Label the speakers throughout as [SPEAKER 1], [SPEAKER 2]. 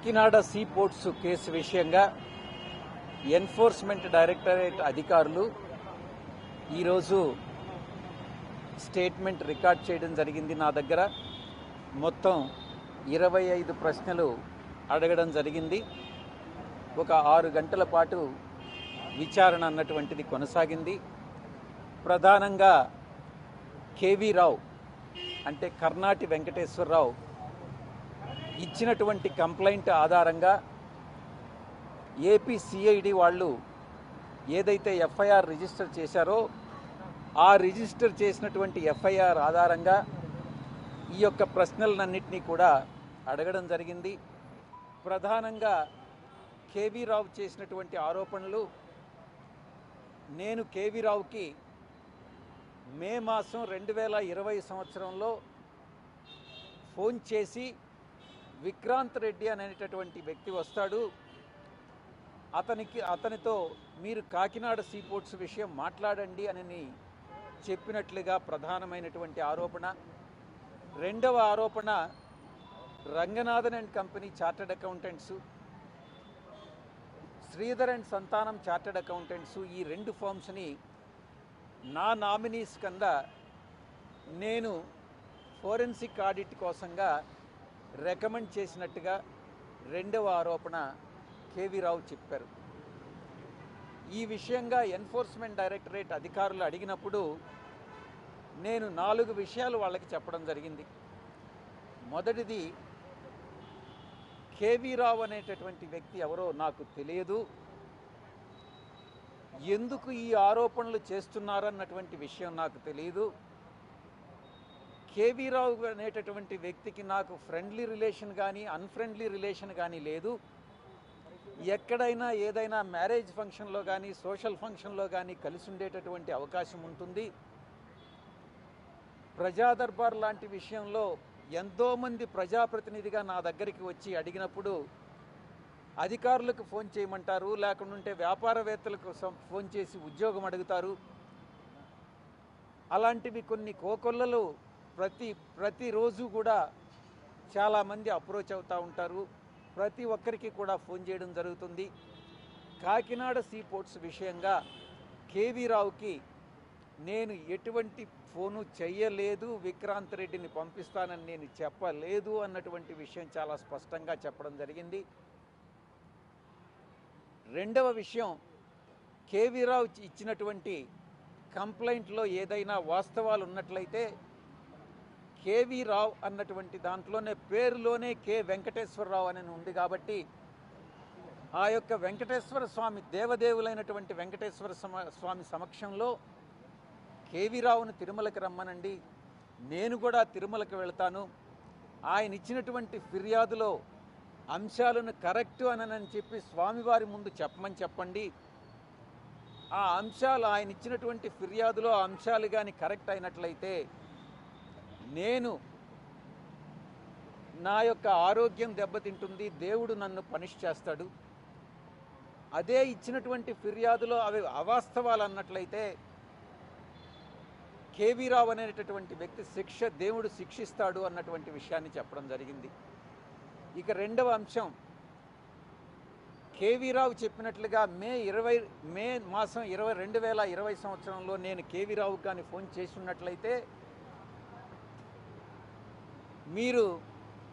[SPEAKER 1] Kakinada see ports case విషయంగా enforcement directorate అధికారులు ఈరోజు స్టేట్మెంట్ రికార్డ్ చేయడం జరిగింది. నా దగ్గర మొత్తం 25 ప్రశ్నలు అడగడం జరిగింది. ఒక 6 గంటల పాటు విచారణ అన్నటువంటిది కొనసాగింది. ప్రధానంగా కేవీ రావు అంటే కర్నాటి వెంకటేశ్వరరావు ఇచ్చినటువంటి కంప్లైంట్ ఆధారంగా ఏపీ సిఐడి వాళ్ళు ఏదైతే ఎఫ్ఐఆర్ రిజిస్టర్ చేశారో ఆ రిజిస్టర్ చేసినటువంటి ఎఫ్ఐఆర్ ఆధారంగా ఈ యొక్క ప్రశ్నలన్నింటినీ కూడా అడగడం జరిగింది. ప్రధానంగా కేవీ రావు చేసినటువంటి ఆరోపణలు, నేను కేవీ రావుకి మే మాసం 2020 సంవత్సరంలో ఫోన్ చేసి విక్రాంత్ రెడ్డి అనేటటువంటి వ్యక్తి వస్తాడు, అతనితో మీరు కాకినాడ సీ పోర్ట్స్ విషయం మాట్లాడండి అని చెప్పినట్లుగా ప్రధానమైనటువంటి ఆరోపణ. రెండవ ఆరోపణ, Ranganathan and company chartered accountants, Sridhar and సంతానం చార్టర్డ్ అకౌంటెంట్స్, ఈ 2 ఫర్మ్స్ని నా నామినీస్ కింద నేను ఫోరెన్సిక్ ఆడిట్ కోసంగా రికమెండ్ చేసినట్టుగా రెండవ ఆరోపణ కేవీ రావు చెప్పారు. ఈ విషయంగా ఎన్ఫోర్స్మెంట్ డైరెక్టరేట్ అధికారులు అడిగినప్పుడు నేను 4 విషయాలు వాళ్ళకి చెప్పడం జరిగింది. మొదటిది, కేవీ రావు అనేటటువంటి వ్యక్తి ఎవరో నాకు తెలియదు, ఎందుకు ఈ ఆరోపణలు చేస్తున్నారన్నటువంటి విషయం నాకు తెలియదు, కేవీ రావు అనేటటువంటి వ్యక్తికి నాకు ఫ్రెండ్లీ రిలేషన్ కానీ అన్ఫ్రెండ్లీ రిలేషన్ కానీ లేదు, ఎక్కడైనా ఏదైనా మ్యారేజ్ ఫంక్షన్లో కానీ సోషల్ ఫంక్షన్లో కానీ కలిసి ఉండేటటువంటి అవకాశం ఉంటుంది. ప్రజా దర్బార్ లాంటి విషయంలో ఎంతోమంది ప్రజాప్రతినిధిగా నా దగ్గరికి వచ్చి అడిగినప్పుడు అధికారులకు ఫోన్ చేయమంటారు, లేకుంటే వ్యాపారవేత్తలకు ఫోన్ చేసి ఉద్యోగం అడుగుతారు. అలాంటివి కొన్ని కోకొల్లలు ప్రతిరోజు కూడా చాలామంది అప్రోచ్ అవుతూ ఉంటారు. ప్రతి ఒక్కరికి కూడా ఫోన్ చేయడం జరుగుతుంది. కాకినాడ సీ పోర్ట్స్ విషయంగా కేవీ రావుకి నేను ఎటువంటి ఫోను చెయ్యలేదు, విక్రాంత్ రెడ్డిని పంపిస్తానని నేను చెప్పలేదు అన్నటువంటి విషయం చాలా స్పష్టంగా చెప్పడం జరిగింది. రెండవ విషయం, కేవీ రావు ఇచ్చినటువంటి కంప్లైంట్లో ఏదైనా వాస్తవాలు ఉన్నట్లయితే కేవీ రావు అన్నటువంటి దాంట్లోనే పేరులోనే కె వెంకటేశ్వరరావు అని ఉంది కాబట్టి ఆ యొక్క వెంకటేశ్వర స్వామి దేవదేవులైనటువంటి వెంకటేశ్వర స్వామి సమక్షంలో కేవీ రావుని తిరుమలకి రమ్మనండి, నేను కూడా తిరుమలకి వెళ్తాను, ఆయన ఇచ్చినటువంటి ఫిర్యాదులో అంశాలను కరెక్టు అని చెప్పి స్వామివారి ముందు చెప్పమని చెప్పండి, ఆ అంశాలు ఆయన ఇచ్చినటువంటి ఫిర్యాదులో ఆ అంశాలు కానీ కరెక్ట్ అయినట్లయితే నేను నా యొక్క ఆరోగ్యం దెబ్బతింటుంది, దేవుడు నన్ను పనిష్ చేస్తాడు. అదే ఇచ్చినటువంటి ఫిర్యాదులో అవి అవాస్తవాలు అన్నట్లయితే కేవీ రావు అనేటటువంటి వ్యక్తి దేవుడు శిక్షిస్తాడు అన్నటువంటి విషయాన్ని చెప్పడం జరిగింది. ఇక రెండవ అంశం, కేవీ రావు చెప్పినట్లుగా మే మాసం 2020 సంవత్సరంలో నేను కేవీ రావుకి కానీ ఫోన్ చేసి ఉన్నట్లయితే మీరు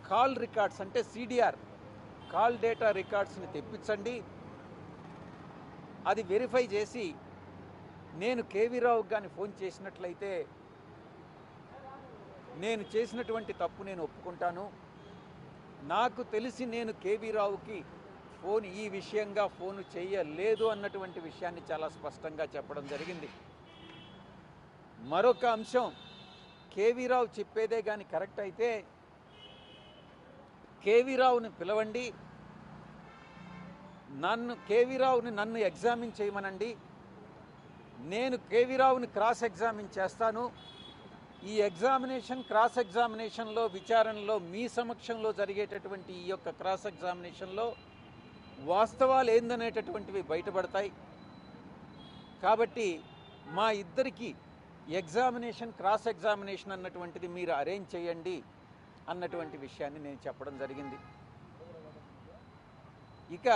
[SPEAKER 1] కాల్ రికార్డ్స్ అంటే సిడిఆర్ కాల్ డేటా రికార్డ్స్ని తెప్పించండి, అది వెరిఫై చేసి నేను కేవీ రావుకి కానీ ఫోన్ చేసినట్లయితే నేను చేసినటువంటి తప్పు నేను ఒప్పుకుంటాను, నాకు తెలిసి నేను కేవీ రావుకి ఈ విషయంగా ఫోను చేయలేదు అన్నటువంటి విషయాన్ని చాలా స్పష్టంగా చెప్పడం జరిగింది. మరొక అంశం, కేవీ రావు చెప్పేదే కానీ కరెక్ట్ అయితే కేవీ రావుని పిలవండి, కేవీ రావుని నన్ను ఎగ్జామిన్ చేయమనండి, నేను కేవీ రావుని క్రాస్ ఎగ్జామిన్ చేస్తాను, ఈ క్రాస్ ఎగ్జామినేషన్లో విచారణలో మీ సమక్షంలో జరిగేటటువంటి ఈ యొక్క క్రాస్ ఎగ్జామినేషన్లో వాస్తవాలు ఏందనేటటువంటివి బయటపడతాయి. కాబట్టి మా ఇద్దరికి క్రాస్ ఎగ్జామినేషన్ అన్నటువంటిది మీరు అరేంజ్ చేయండి అన్నటువంటి విషయాన్ని నేను చెప్పడం జరిగింది. ఇక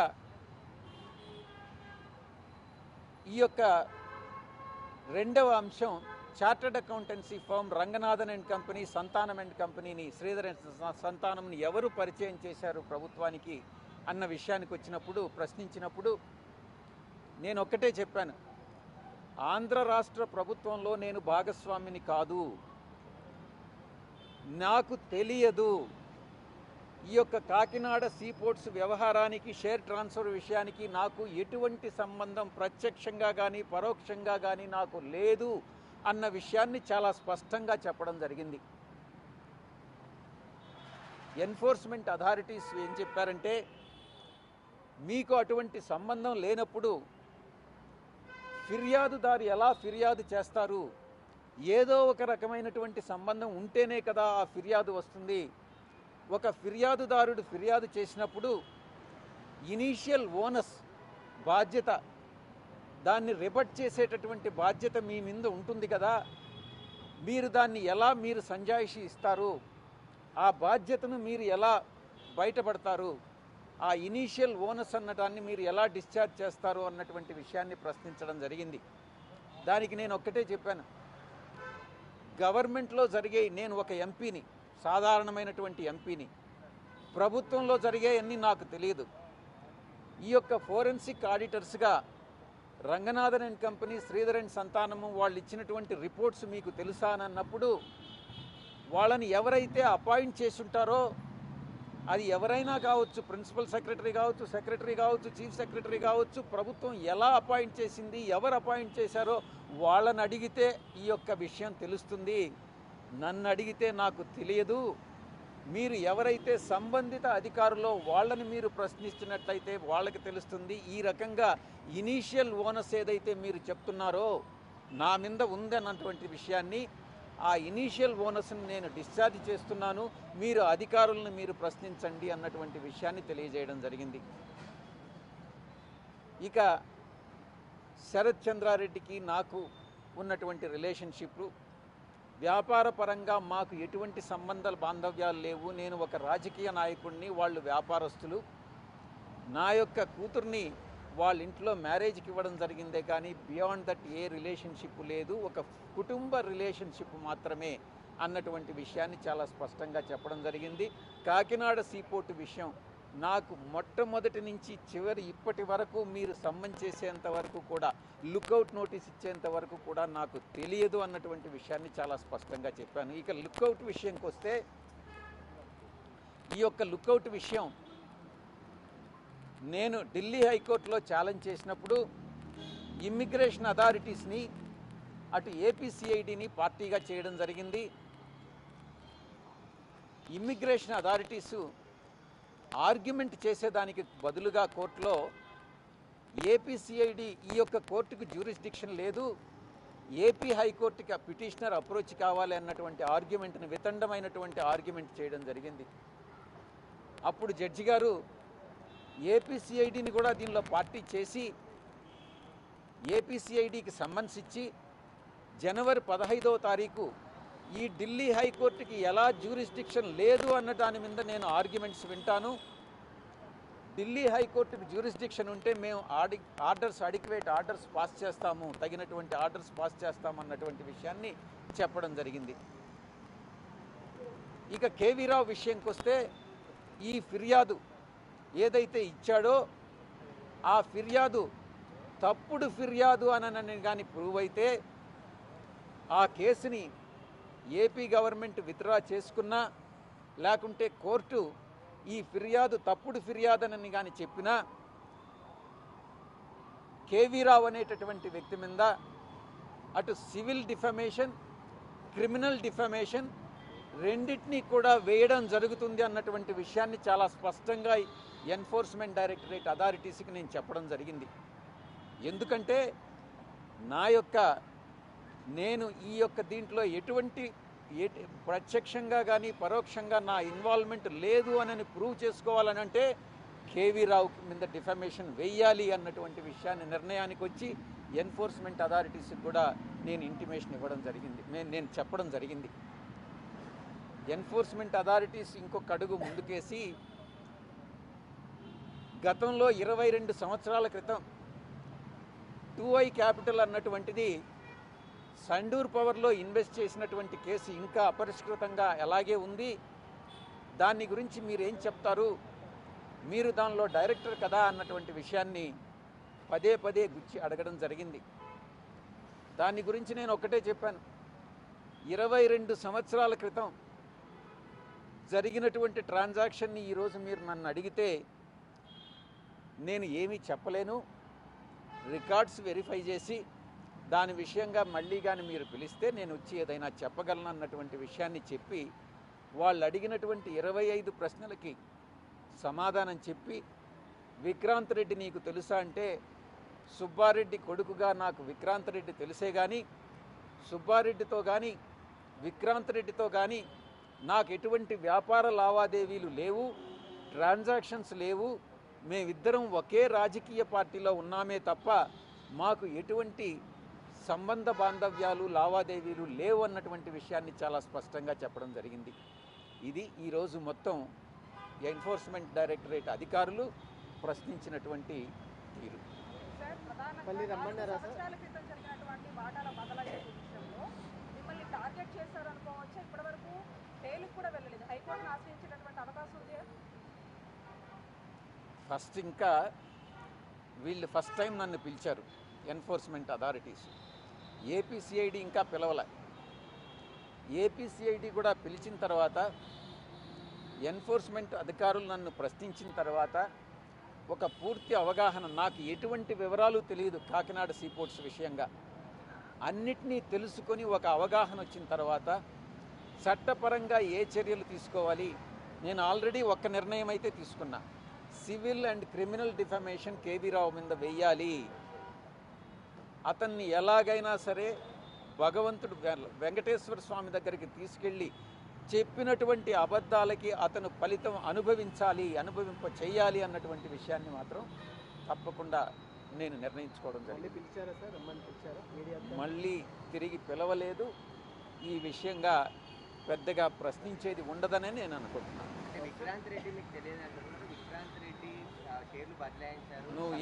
[SPEAKER 1] ఈ యొక్క రెండవ అంశం, chartered accountancy firm Ranganathan and company, Santhanam and కంపెనీని, శ్రీధర్ అండ్ సంతానంని ఎవరు పరిచయం చేశారు ప్రభుత్వానికి అన్న విషయానికి వచ్చినప్పుడు, ప్రశ్నించినప్పుడు నేను ఒక్కటే చెప్పాను, ఆంధ్ర రాష్ట్ర ప్రభుత్వంలో నేను భాగస్వామిని కాదు, నాకు తెలియదు. ఈ యొక్క కాకినాడ సీపోర్ట్స్ వ్యవహారానికి, షేర్ ట్రాన్స్ఫర్ విషయానికి నాకు ఎటువంటి సంబంధం ప్రత్యక్షంగా కానీ పరోక్షంగా కానీ నాకు లేదు అన్న విషయాన్ని చాలా స్పష్టంగా చెప్పడం జరిగింది. ఎన్ఫోర్స్మెంట్ అథారిటీస్ ఏం చెప్పారంటే, మీకు అటువంటి సంబంధం లేనప్పుడు ఫిర్యాదుదారు ఎలా ఫిర్యాదు చేస్తారు? ఏదో ఒక రకమైనటువంటి సంబంధం ఉంటేనే కదా ఆ ఫిర్యాదు వస్తుంది. ఒక ఫిర్యాదుదారుడు ఫిర్యాదు చేసినప్పుడు ఇనీషియల్ ఓనస్ బాధ్యత, దాన్ని రిబట్ చేసేటటువంటి బాధ్యత మీ మీద ఉంటుంది కదా. మీరు దాన్ని ఎలా మీరు సంజాయిషి ఇస్తారు? ఆ బాధ్యతను మీరు ఎలా బయటపడతారు? ఆ ఇనీషియల్ ఓనస్ అన్నదాన్ని మీరు ఎలా డిశ్చార్జ్ చేస్తారు అన్నటువంటి విషయాన్ని ప్రశ్నించడం జరిగింది. దానికి నేను ఒక్కటే చెప్పాను, గవర్నమెంట్లో జరిగే, నేను ఒక ఎంపీని, సాధారణమైనటువంటి ఎంపీని, ప్రభుత్వంలో జరిగేవన్నీ నాకు తెలియదు. ఈ యొక్క ఫోరెన్సిక్ ఆడిటర్స్గా Ranganathan and company, Sridhar and Santhanam వాళ్ళు ఇచ్చినటువంటి రిపోర్ట్స్ మీకు తెలుసా అని అన్నప్పుడు, వాళ్ళని ఎవరైతే అపాయింట్ చేసి ఉంటారో, అది ఎవరైనా కావచ్చు, ప్రిన్సిపల్ సెక్రటరీ కావచ్చు, సెక్రటరీ కావచ్చు, చీఫ్ సెక్రటరీ కావచ్చు, ప్రభుత్వం ఎలా అపాయింట్ చేసింది, ఎవరు అపాయింట్ చేశారో వాళ్ళని అడిగితే ఈ యొక్క విషయం తెలుస్తుంది. నన్ను అడిగితే నాకు తెలియదు. మీరు ఎవరైతే సంబంధిత అధికారులో వాళ్ళని మీరు ప్రశ్నిస్తున్నట్లయితే వాళ్ళకి తెలుస్తుంది. ఈ రకంగా ఇనీషియల్ ఓనస్ ఏదైతే మీరు చెప్తున్నారో నా మీద ఉందన్నటువంటి విషయాన్ని, ఆ ఇనీషియల్ ఓనస్ని నేను డిశ్చార్జ్ చేస్తున్నాను, మీరు అధికారులను మీరు ప్రశ్నించండి అన్నటువంటి విషయాన్ని తెలియజేయడం జరిగింది. ఇక శరత్ చంద్రారెడ్డికి నాకు ఉన్నటువంటి రిలేషన్షిప్, వ్యాపార పరంగా మాకు ఎటువంటి బాంధవ్యాలు లేవు. నేను ఒక రాజకీయ నాయకుడిని, వాళ్ళు వ్యాపారస్తులు. నా యొక్క కూతుర్ని వాళ్ళ ఇంట్లో మ్యారేజ్కి ఇవ్వడం జరిగిందే కానీ బియాండ్ దట్ ఏ రిలేషన్షిప్ లేదు, ఒక కుటుంబ రిలేషన్షిప్ మాత్రమే అన్నటువంటి విషయాన్ని చాలా స్పష్టంగా చెప్పడం జరిగింది. కాకినాడ సీపోర్టు విషయం నాకు మొట్టమొదటి నుంచి ఇప్పటి వరకు మీరు సమ్మన్ చేసేంత వరకు కూడా, లుక్అవుట్ నోటీస్ ఇచ్చేంత వరకు కూడా నాకు తెలియదు అన్నటువంటి విషయాన్ని చాలా స్పష్టంగా చెప్పాను. ఇక లుక్అవుట్ విషయంకి వస్తే, ఈ యొక్క లుక్అవుట్ విషయం నేను ఢిల్లీ హైకోర్టులో ఛాలెంజ్ చేసినప్పుడు ఇమ్మిగ్రేషన్ అథారిటీస్ని, అటు ఏపీసీఐడిని పార్టీగా చేయడం జరిగింది. ఇమ్మిగ్రేషన్ అథారిటీసు ఆర్గ్యుమెంట్ చేసేదానికి బదులుగా కోర్టులో ఏపీసీఐడి ఈ యొక్క కోర్టుకు జ్యూరిస్డిక్షన్ లేదు, ఏపీ హైకోర్టుకి పిటిషనర్ అప్రోచ్ కావాలి అన్నటువంటి ఆర్గ్యుమెంట్ని, వితండమైనటువంటి ఆర్గ్యుమెంట్ చేయడం జరిగింది. అప్పుడు జడ్జి గారు ఏపీసీఐడిని కూడా దీనిలో పార్టీ చేసి ఏపీసీఐడికి సమ్మన్స్ ఇచ్చి జనవరి 15వ తారీఖు ఈ ఢిల్లీ హైకోర్టుకి ఎలా జ్యూరిస్డిక్షన్ లేదు అన్న దాని మీద నేను ఆర్గ్యుమెంట్స్ వింటాను, ఢిల్లీ హైకోర్టుకి జ్యూరిస్డిక్షన్ ఉంటే మేము అడిక్వేట్ ఆర్డర్స్ పాస్ చేస్తాము, తగినటువంటి ఆర్డర్స్ పాస్ చేస్తాము అన్నటువంటి విషయాన్ని చెప్పడం జరిగింది. ఇక కేవీ రావు విషయంకి వస్తే, ఈ ఫిర్యాదు ఏదైతే ఇచ్చాడో ఆ ఫిర్యాదు తప్పుడు ఫిర్యాదు అని కానీ ప్రూవ్ అయితే ఆ కేసుని ఏపీ గవర్నమెంట్ విత్డ్రా చేసుకున్నా, లేకుంటే కోర్టు ఈ ఫిర్యాదు తప్పుడు ఫిర్యాదునని కానీ చెప్పినా, కేవీ రావు అనేటటువంటి వ్యక్తి మీద అటు సివిల్ డిఫమేషన్, క్రిమినల్ డిఫమేషన్ రెండింటినీ కూడా వేయడం జరుగుతుంది అన్నటువంటి విషయాన్ని చాలా స్పష్టంగా ఎన్ఫోర్స్మెంట్ డైరెక్టరేట్ అథారిటీస్కి నేను చెప్పడం జరిగింది. ఎందుకంటే నేను ఈ యొక్క దీంట్లో ఎటువంటి ప్రత్యక్షంగా కానీ పరోక్షంగా నా ఇన్వాల్వ్మెంట్ లేదు అని ప్రూవ్ చేసుకోవాలనంటే కేవీ రావు మీద డిఫమేషన్ వేయాలి అన్నటువంటి విషయాన్ని నిర్ణయానికి వచ్చి ఎన్ఫోర్స్మెంట్ అథారిటీస్కి కూడా నేను ఇంటిమేషన్ ఇవ్వడం జరిగింది, నేను చెప్పడం జరిగింది. ఎన్ఫోర్స్మెంట్ అథారిటీస్ ఇంకొక అడుగు ముందుకేసి గతంలో 22 సంవత్సరాల క్రితం 2i క్యాపిటల్ అన్నటువంటిది సండూర్ పవర్లో ఇన్వెస్ట్ చేసినటువంటి కేసు ఇంకా అపరిష్కృతంగా అలాగే ఉంది. దాని గురించి మీరేం చెప్తారు, మీరు దానిలో డైరెక్టర్ కదా అన్నటువంటి విషయాన్ని పదే పదే గుచ్చి అడగడం జరిగింది. దాని గురించి నేను ఒకటే చెప్పాను, 22 సంవత్సరాల క్రితం జరిగినటువంటి ట్రాన్సాక్షన్ని ఈరోజు మీరు నన్ను అడిగితే నేను ఏమీ చెప్పలేను. రికార్డ్స్ వెరిఫై చేసి దాని విషయంగా మళ్ళీ కానీ మీరు పిలిస్తే నేను వచ్చి ఏదైనా చెప్పగలను అన్నటువంటి విషయాన్ని చెప్పి వాళ్ళు అడిగినటువంటి 25 ప్రశ్నలకి సమాధానం చెప్పి, విక్రాంత్ రెడ్డి నీకు తెలుసా అంటే, సుబ్బారెడ్డి కొడుకుగా నాకు విక్రాంత్ రెడ్డి తెలిసే కానీ సుబ్బారెడ్డితో కానీ విక్రాంత్ రెడ్డితో కానీ నాకు ఎటువంటి వ్యాపార లావాదేవీలు లేవు, ట్రాన్సాక్షన్స్ లేవు, మేమిద్దరం ఒకే రాజకీయ పార్టీలో ఉన్నామే తప్ప మాకు ఎటువంటి సంబంధ బాంధవ్యాలు లావాదేవీలు లేవు అన్నటువంటి విషయాన్ని చాలా స్పష్టంగా చెప్పడం జరిగింది. ఇది ఈరోజు మొత్తం ఎన్ఫోర్స్మెంట్ డైరెక్టరేట్ అధికారులు ప్రశ్నించినటువంటి తీరు. ఫస్ట్ ఇంకా వీళ్ళు ఫస్ట్ టైం నన్ను పిలిచారు ఎన్ఫోర్స్మెంట్ అథారిటీస్. ఏపీసీఐడి ఇంకా పిలవలే. ఏపీసీఐడి కూడా పిలిచిన తర్వాత ఎన్ఫోర్స్మెంట్ అధికారులు నన్ను ప్రశ్నించిన తర్వాత ఒక పూర్తి అవగాహన, నాకు ఎటువంటి వివరాలు తెలియదు కాకినాడ సీపోర్ట్స్ విషయంగా, అన్నిటినీ తెలుసుకొని ఒక అవగాహన వచ్చిన తర్వాత చట్టపరంగా ఏ చర్యలు తీసుకోవాలి, నేను ఆల్రెడీ ఒక నిర్ణయం అయితే తీసుకున్నా. Civil and criminal defamation KV Rao మీద వెయ్యాలి. అతన్ని ఎలాగైనా సరే భగవంతుడు వెంకటేశ్వర స్వామి దగ్గరికి తీసుకెళ్ళి చెప్పినటువంటి అబద్ధాలకి అతను ఫలితం అనుభవింప చేయాలి అన్నటువంటి విషయాన్ని మాత్రం తప్పకుండా నేను నిర్ణయించుకోవడం జరిగింది. మళ్ళీ తిరిగి పిలవలేదు. ఈ విషయంగా పెద్దగా ప్రశ్నించేది ఉండదని నేను అనుకుంటున్నాను.
[SPEAKER 2] విక్రాంత్ రెడ్డి మీకు తెలియదు అంటున్నారు. విక్రాంత్ రెడ్డి షేర్లు బదలాయించారు.
[SPEAKER 1] నువ్వు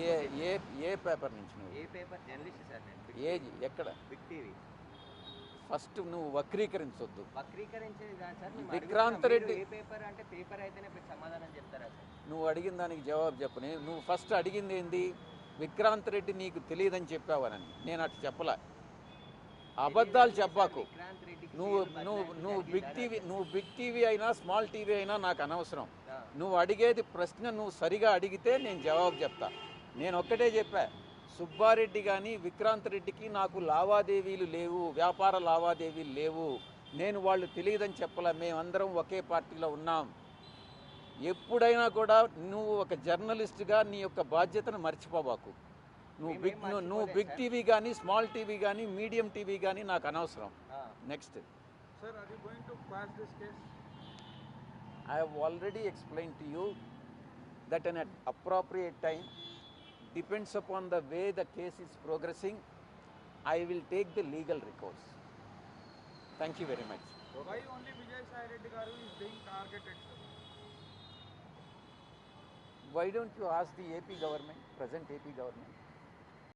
[SPEAKER 1] ఏ పేపర్ నుంచి? నువ్వు
[SPEAKER 2] ఏ పేపర్ జర్నలిస్ట్ సార్? నేను
[SPEAKER 1] ఏది ఎక్కడ?
[SPEAKER 2] Big TV.
[SPEAKER 1] ఫస్ట్ నువ్వు వక్రీకరించొద్దు.
[SPEAKER 2] వక్రీకరించేది కాదు సార్.
[SPEAKER 1] విక్రాంత్ రెడ్డి
[SPEAKER 2] ఏ పేపర్ అంటే పేపర్ అయితేనే సమాధానం చెప్తారా సార్?
[SPEAKER 1] నువ్వు అడిగిన దానికి జవాబు చెప్పు. నువ్వు ఫస్ట్ అడిగింది ఏంది? విక్రాంత్ రెడ్డి నీకు తెలియదని చెప్పావనని. నేను అటు చెప్పలే. అబద్ధాలు చెప్పాకు. నువ్వు బిగ్ టీవీ అయినా స్మాల్ టీవీ అయినా నాకు అనవసరం. నువ్వు అడిగేది ప్రశ్న నువ్వు సరిగా అడిగితే నేను జవాబు చెప్తా. నేను ఒక్కటే చెప్పా, సుబ్బారెడ్డి కానీ విక్రాంత్ రెడ్డికి నాకు లావాదేవీలు లేవు, వ్యాపార లావాదేవీలు లేవు. నేను వాళ్ళు తెలియదని చెప్పలే. మేమందరం ఒకే పార్టీలో ఉన్నాం. ఎప్పుడైనా కూడా నువ్వు ఒక జర్నలిస్ట్గా నీ యొక్క బాధ్యతను మర్చిపోబాకు. నువ్వు బిగ్ టీవీ కానీ స్మాల్ టీవీ కానీ మీడియం టీవీ కానీ నాకు అనవసరం. Next
[SPEAKER 3] Sir, are you going to quash this case?
[SPEAKER 1] I have already explained to you that at an appropriate time, depends upon the way the case is progressing, I will take the legal recourse. Thank you very much.
[SPEAKER 3] Why only Vijay Sai Reddy garu is being targeted, sir?
[SPEAKER 1] Why don't you ask the AP government, present AP government?